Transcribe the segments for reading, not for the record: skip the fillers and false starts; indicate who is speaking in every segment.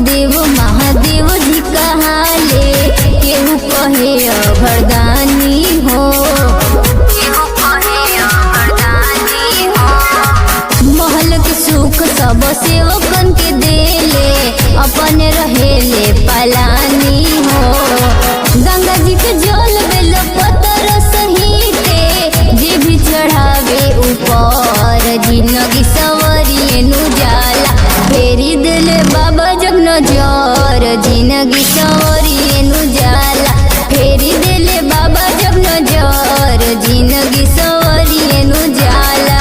Speaker 1: देव महादेव जी कहाले केहू कहे अभरदानी हो, महल के सुख सब सेवकन के देले अपन रहेले पलानी हो। गंगा जी के जल बेल पतर सहिते जे भी चढ़ावे ऊपर जिंदगी सवरिए नु जाला फेरी दिले बाबा जब नजर जिंदगी सवरिए नु जाला फेरी दिले बाबा जब नजर जिंदगी सवरिए नु जाला।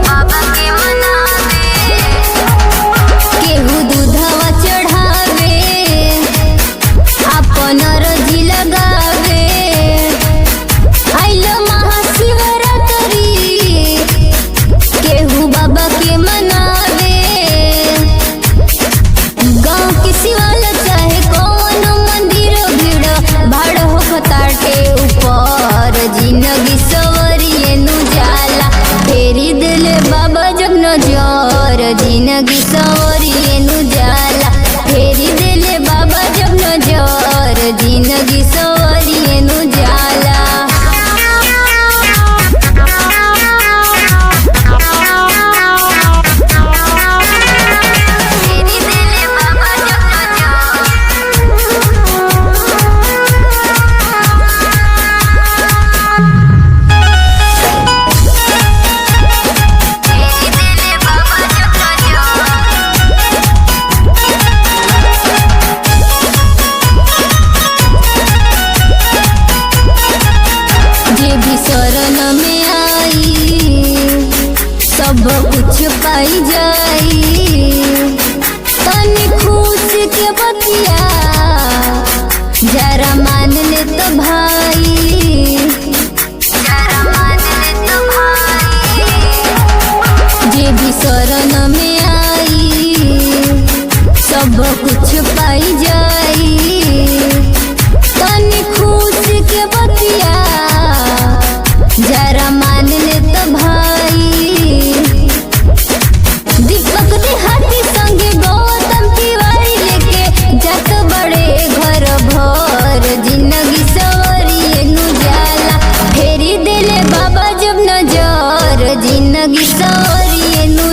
Speaker 1: बाबा के मनावे केहू दूधवा चढ़ावे अपन रजी लगावे आइल महाशिवरात्रि केहू बाबा के मनावे। गाँव के शिवाला चाहे कौन मंदिर भीड़ भाड़ हो खताटे ऊपर जिंदगी सवरिए नु जाला फेरी दिले बाबा जब नजर जिंदगी सवरिए नु जाला फेरी दिले बाबा जब नजर जिंदगी सवरिए नु जाला। शरण में आई सब कुछ पाई जाई तनी खुश के बतिया जरा मान ले तो भाई जे भी शरण में आई सब कुछ पाई जाई तनी खुश के बतिया जरा मान ले तो भाई। दीपक देहाती संगे गौतम तिवारी लेके जात बड़े घर भर जिंदगी सवरिए नु जाला फेरी दिले बाबा जब नजर जिंदगी सवरिए नु